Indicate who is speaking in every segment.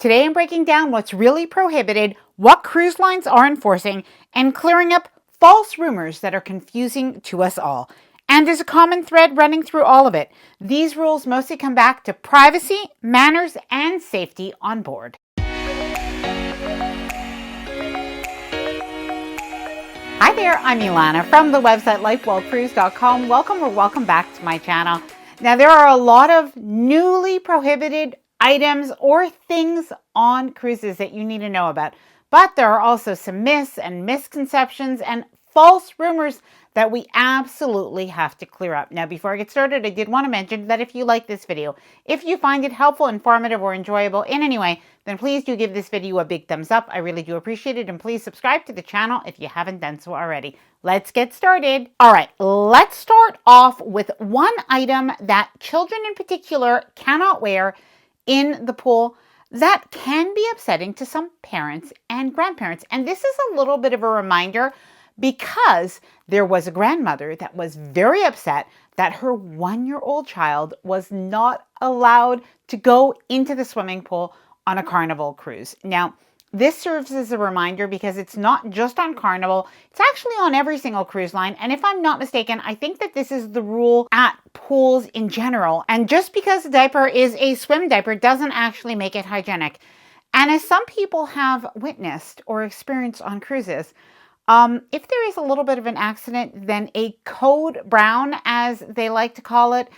Speaker 1: Today I'm breaking down what's really prohibited, what cruise lines are enforcing, and clearing up false rumors that are confusing to us all. And there's a common thread running through all of it. These rules mostly come back to privacy, manners, and safety on board. Hi there, I'm Ilana from the website lifewellcruise.com. Welcome back to my channel. Now, there are a lot of newly prohibited items or things on cruises that you need to know about, but there are also some myths and misconceptions and false rumors that we absolutely have to clear up. Now, before I get started, I did want to mention that if you like this video, if you find it helpful, informative, or enjoyable in any way, then please do give this video a big thumbs up. I really do appreciate it. And please subscribe to the channel if you haven't done so already. Let's get started. All right, let's start off with one item that children in particular cannot wear in the pool that can be upsetting to some parents and grandparents. And this is a little bit of a reminder because there was a grandmother that was very upset that her 1-year-old child was not allowed to go into the swimming pool on a Carnival cruise. Now, this serves as a reminder because it's not just on Carnival, it's actually on every single cruise line. And if I'm not mistaken, I think that this is the rule at pools in general. And just because a diaper is a swim diaper doesn't actually make it hygienic. And as some people have witnessed or experienced on cruises, if there is a little bit of an accident, then a code brown, as they like to call it,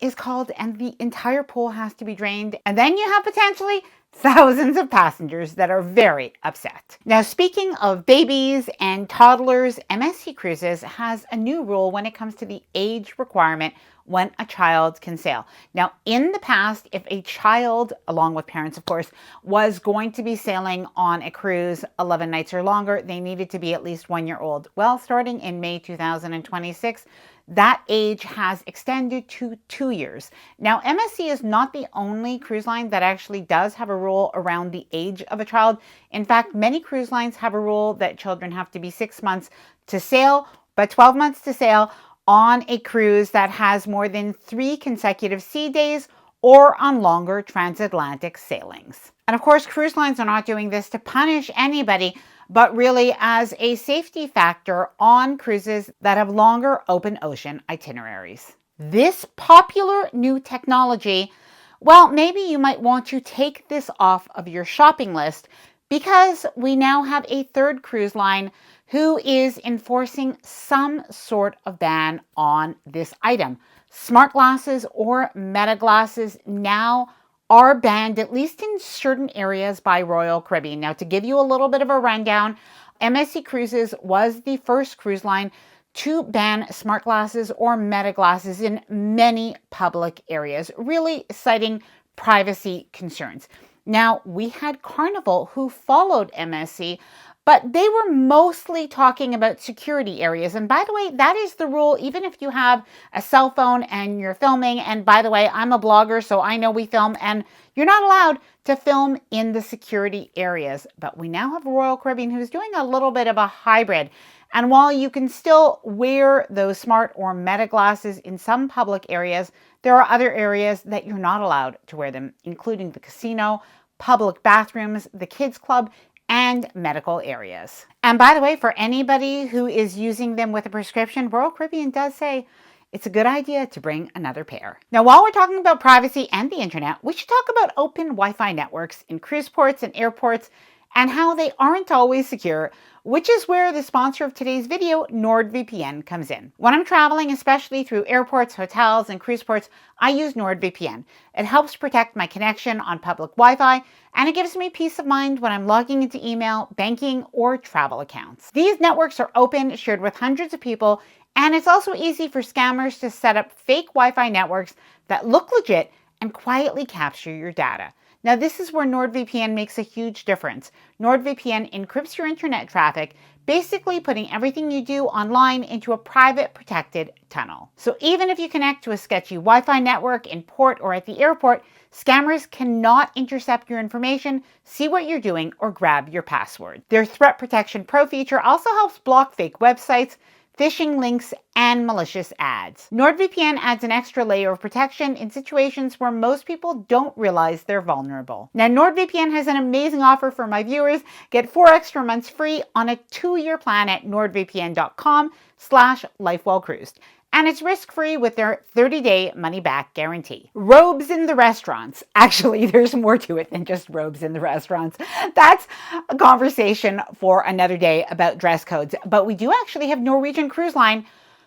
Speaker 1: is called, and the entire pool has to be drained. And then you have potentially thousands of passengers that are very upset. Now, speaking of babies and toddlers, MSC Cruises has a new rule when it comes to the age requirement when a child can sail. Now, in the past, if a child, along with parents, of course, was going to be sailing on a cruise 11 nights or longer, they needed to be at least 1 year old. Well, starting in May 2026, that age has extended to 2 years. Now, MSC is not the only cruise line that actually does have a rule around the age of a child. In fact, many cruise lines have a rule that children have to be 6 months to sail, but 12 months to sail on a cruise that has more than 3 consecutive sea days or on longer transatlantic sailings. And of course, cruise lines are not doing this to punish anybody, but really as a safety factor on cruises that have longer open ocean itineraries. This popular new technology, well, maybe you might want to take this off of your shopping list because we now have a third cruise line who is enforcing some sort of ban on this item. Smart glasses or meta glasses now are banned, at least in certain areas, by Royal Caribbean. Now, to give you a little bit of a rundown, MSC Cruises was the first cruise line to ban smart glasses or meta glasses in many public areas, really citing privacy concerns. Now, we had Carnival who followed MSC, but they were mostly talking about security areas. And by the way, that is the rule, even if you have a cell phone and you're filming. And by the way, I'm a blogger, so I know we film, and you're not allowed to film in the security areas. But we now have Royal Caribbean who's doing a little bit of a hybrid. And while you can still wear those smart or meta glasses in some public areas, there are other areas that you're not allowed to wear them, including the casino, public bathrooms, the kids club, and medical areas. And by the way, for anybody who is using them with a prescription, Royal Caribbean does say it's a good idea to bring another pair. Now, while we're talking about privacy and the internet, we should talk about open Wi-Fi networks in cruise ports and airports and how they aren't always secure, which is where the sponsor of today's video, NordVPN, comes in. When I'm traveling, especially through airports, hotels, and cruise ports, I use NordVPN. It helps protect my connection on public Wi-Fi, and it gives me peace of mind when I'm logging into email, banking, or travel accounts. These networks are open, shared with hundreds of people, and it's also easy for scammers to set up fake Wi-Fi networks that look legit and quietly capture your data. Now, this is where NordVPN makes a huge difference. NordVPN encrypts your internet traffic, basically putting everything you do online into a private, protected tunnel. So even if you connect to a sketchy Wi-Fi network in port or at the airport, scammers cannot intercept your information, see what you're doing, or grab your password. Their Threat Protection Pro feature also helps block fake websites, phishing links, and malicious ads. NordVPN adds an extra layer of protection in situations where most people don't realize they're vulnerable. Now, NordVPN has an amazing offer for my viewers. Get 4 extra months free on a 2-year plan at nordvpn.com/lifewellcruised. And it's risk-free with their 30-day money-back guarantee. Robes in the restaurants. Actually, there's more to it than just robes in the restaurants. That's a conversation for another day about dress codes. But we do actually have Norwegian Cruise Line,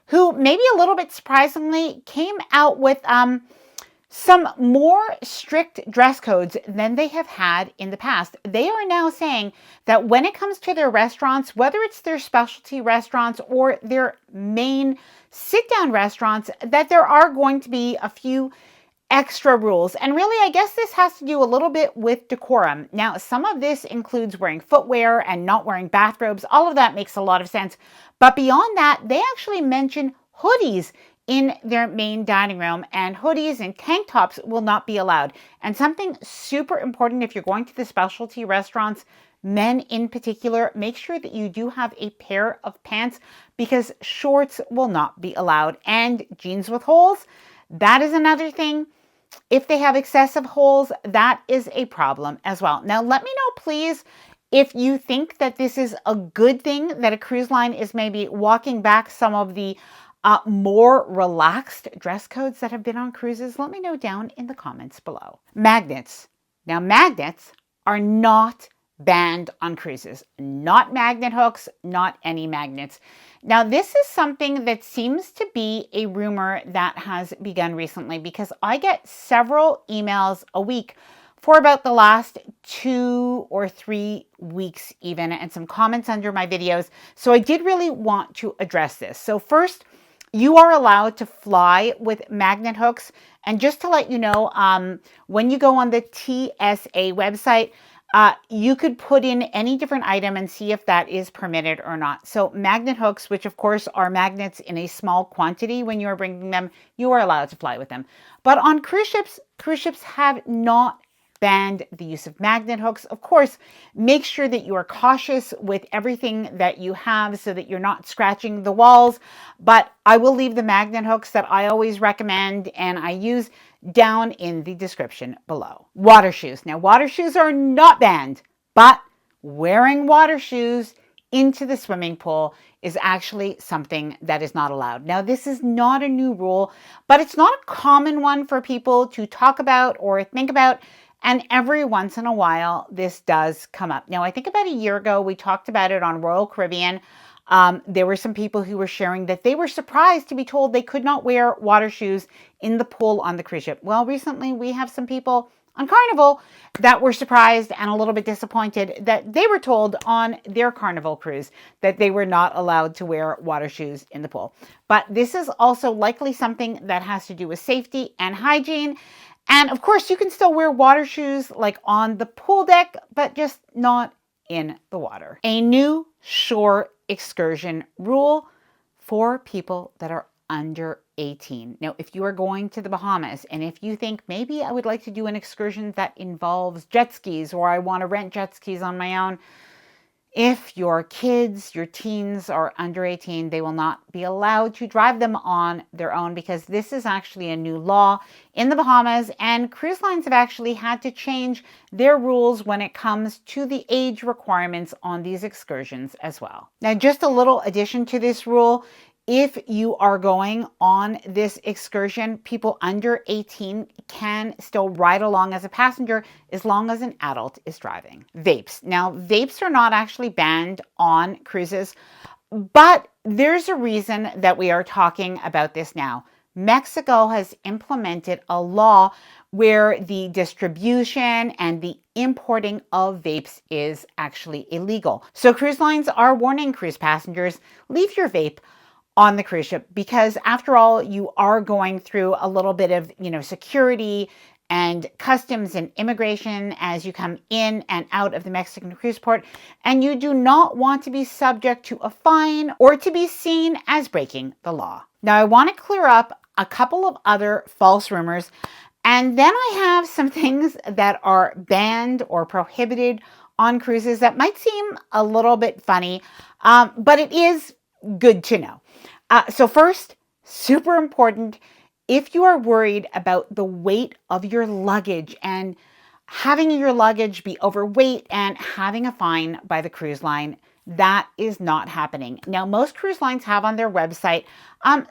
Speaker 1: who maybe a little bit surprisingly came out with some more strict dress codes than they have had in the past. They are now saying that when it comes to their restaurants, whether it's their specialty restaurants or their main sit-down restaurants, that there are going to be a few extra rules. And really, I guess this has to do a little bit with decorum. Now, some of this includes wearing footwear and not wearing bathrobes. All of that makes a lot of sense. But beyond that, they actually mention hoodies in their main dining room, and hoodies and tank tops will not be allowed. And something super important if you're going to the specialty restaurants, men in particular, make sure that you do have a pair of pants because shorts will not be allowed. And jeans with holes, that is another thing. If they have excessive holes, that is a problem as well. Now, let me know, please, if you think that this is a good thing that a cruise line is maybe walking back some of the more relaxed dress codes that have been on cruises. Let me know down in the comments below. Magnets. Now, magnets are not banned on cruises. Not magnet hooks, not any magnets. Now, this is something that seems to be a rumor that has begun recently because I get several emails a week for about the last 2 or 3 weeks even, and some comments under my videos. So I did really want to address this. So first, you are allowed to fly with magnet hooks. And just to let you know, when you go on the TSA website, you could put in any different item and see if that is permitted or not. So magnet hooks, which of course are magnets in a small quantity when you are bringing them, you are allowed to fly with them. But on cruise ships have not banned the use of magnet hooks. Of course, make sure that you are cautious with everything that you have so that you're not scratching the walls. But I will leave the magnet hooks that I always recommend and I use down in the description below. Water shoes. Now, water shoes are not banned, but wearing water shoes into the swimming pool is actually something that is not allowed. Now, this is not a new rule, but it's not a common one for people to talk about or think about. And every once in a while, this does come up. Now, I think about a year ago, we talked about it on Royal Caribbean. There were some people who were sharing that they were surprised to be told they could not wear water shoes in the pool on the cruise ship. Well, recently we have some people on Carnival that were surprised and a little bit disappointed that they were told on their Carnival cruise that they were not allowed to wear water shoes in the pool. But this is also likely something that has to do with safety and hygiene. And of course, you can still wear water shoes like on the pool deck, but just not in the water. A new shore excursion rule for people that are under 18. Now, if you are going to the Bahamas and if you think maybe I would like to do an excursion that involves jet skis or I want to rent jet skis on my own, if your kids, your teens are under 18, they will not be allowed to drive them on their own because this is actually a new law in the Bahamas, and cruise lines have actually had to change their rules when it comes to the age requirements on these excursions as well. Now, just a little addition to this rule. If you are going on this excursion, people under 18 can still ride along as a passenger as long as an adult is driving. Vapes. Now, vapes are not actually banned on cruises, but there's a reason that we are talking about this now. Mexico has implemented a law where the distribution and the importing of vapes is actually illegal. So cruise lines are warning cruise passengers, leave your vape on the cruise ship because after all, you are going through a little bit of, security and customs and immigration as you come in and out of the Mexican cruise port, and you do not want to be subject to a fine or to be seen as breaking the law. Now, I want to clear up a couple of other false rumors, and then I have some things that are banned or prohibited on cruises that might seem a little bit funny, but it is good to know. So first, super important, if you are worried about the weight of your luggage and having your luggage be overweight and having a fine by the cruise line, that is not happening. Now, most cruise lines have on their website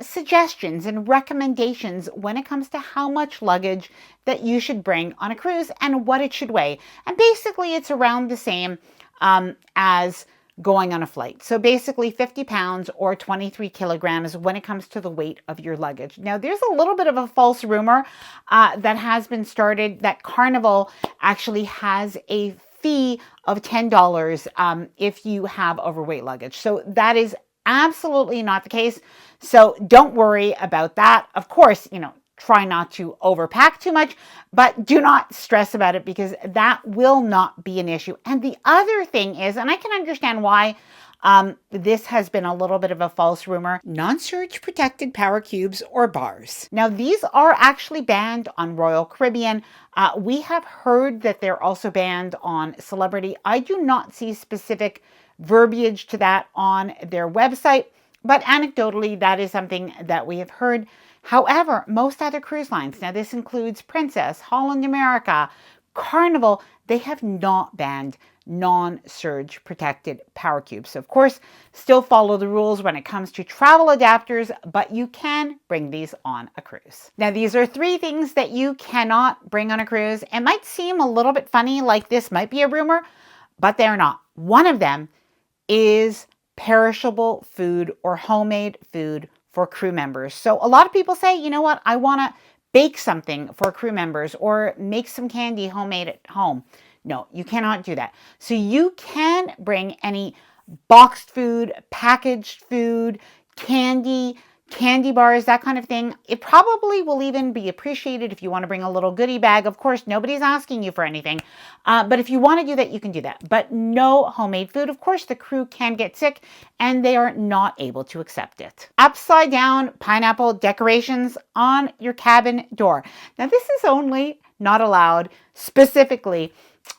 Speaker 1: suggestions and recommendations when it comes to how much luggage that you should bring on a cruise and what it should weigh. And basically, it's around the same as going on a flight. So basically 50 pounds or 23 kilograms when it comes to the weight of your luggage. Now, there's a little bit of a false rumor that has been started that Carnival actually has a fee of $10 if you have overweight luggage. So that is absolutely not the case. So don't worry about that. Of course, try not to overpack too much, but do not stress about it because that will not be an issue. And the other thing is, and I can understand why this has been a little bit of a false rumor, non-surge protected power cubes or bars. Now, these are actually banned on Royal Caribbean. We have heard that they're also banned on Celebrity. I do not see specific verbiage to that on their website, but anecdotally, that is something that we have heard. However, most other cruise lines, now this includes Princess, Holland America, Carnival, they have not banned non-surge protected power cubes. So of course, still follow the rules when it comes to travel adapters, but you can bring these on a cruise. Now, these are 3 things that you cannot bring on a cruise. It might seem a little bit funny, like this might be a rumor, but they're not. One of them is perishable food or homemade food for crew members. So a lot of people say, you know what, I want to bake something for crew members or make some candy homemade at home. No, you cannot do that. So you can bring any boxed food, packaged food, candy bars, that kind of thing. It probably will even be appreciated if you want to bring a little goodie bag. Of course, nobody's asking you for anything. But if you want to do that, you can do that. But no homemade food. Of course, the crew can get sick and they are not able to accept it. Upside down pineapple decorations on your cabin door. Now, this is only not allowed specifically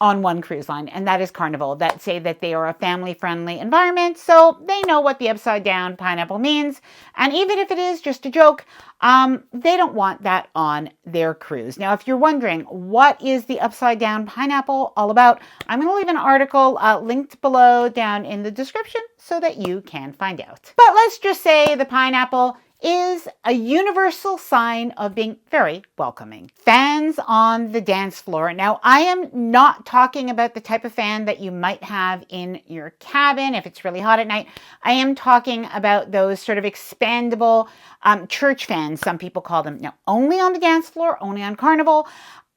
Speaker 1: on one cruise line, and that is Carnival, that say that they are a family-friendly environment, so they know what the upside down pineapple means. And even if it is just a joke, they don't want that on their cruise. Now, if you're wondering what is the upside down pineapple all about, I'm going to leave an article linked below down in the description so that you can find out. But let's just say the pineapple is a universal sign of being very welcoming. Fans on the dance floor. Now, I am not talking about the type of fan that you might have in your cabin if it's really hot at night. I am talking about those sort of expandable church fans, some people call them. Now, only on the dance floor, only on Carnival.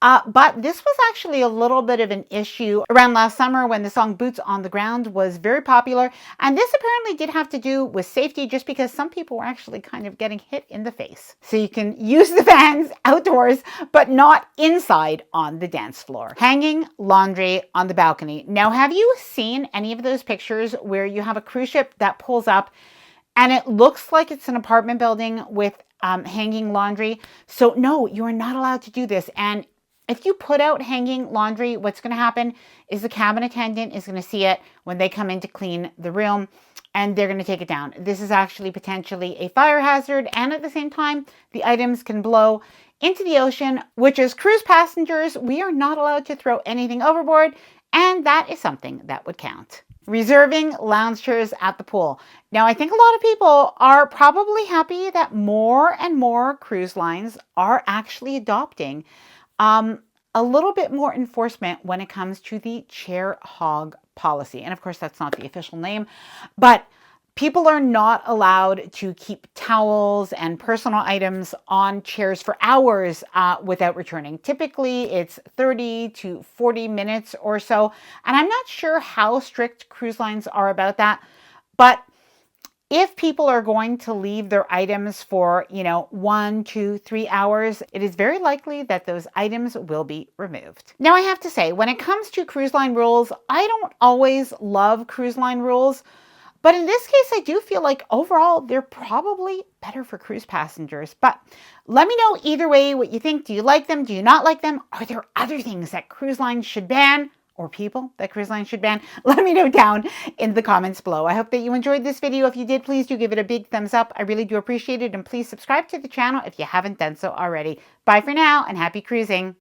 Speaker 1: But this was actually a little bit of an issue around last summer when the song Boots on the Ground was very popular. And this apparently did have to do with safety just because some people were actually kind of getting hit in the face. So you can use the fans outdoors, but not inside on the dance floor. Hanging laundry on the balcony. Now, have you seen any of those pictures where you have a cruise ship that pulls up and it looks like it's an apartment building with hanging laundry? So no, you are not allowed to do this. And if you put out hanging laundry, what's going to happen is the cabin attendant is going to see it when they come in to clean the room and they're going to take it down. This is actually potentially a fire hazard, and at the same time, the items can blow into the ocean, which as cruise passengers, we are not allowed to throw anything overboard, and that is something that would count. Reserving lounge chairs at the pool. Now, I think a lot of people are probably happy that more and more cruise lines are actually adopting a little bit more enforcement when it comes to the chair hog policy. And of course, that's not the official name, but people are not allowed to keep towels and personal items on chairs for hours without returning. Typically, it's 30 to 40 minutes or so. And I'm not sure how strict cruise lines are about that, but if people are going to leave their items for, 1, 2, 3 hours, it is very likely that those items will be removed. Now, I have to say, when it comes to cruise line rules, I don't always love cruise line rules, but in this case, I do feel like overall, they're probably better for cruise passengers. But let me know either way what you think. Do you like them? Do you not like them? Are there other things that cruise lines should ban? or people that cruise lines should ban? Let me know down in the comments below. I hope that you enjoyed this video. If you did, please do give it a big thumbs up. I really do appreciate it. And please subscribe to the channel if you haven't done so already. Bye for now and happy cruising.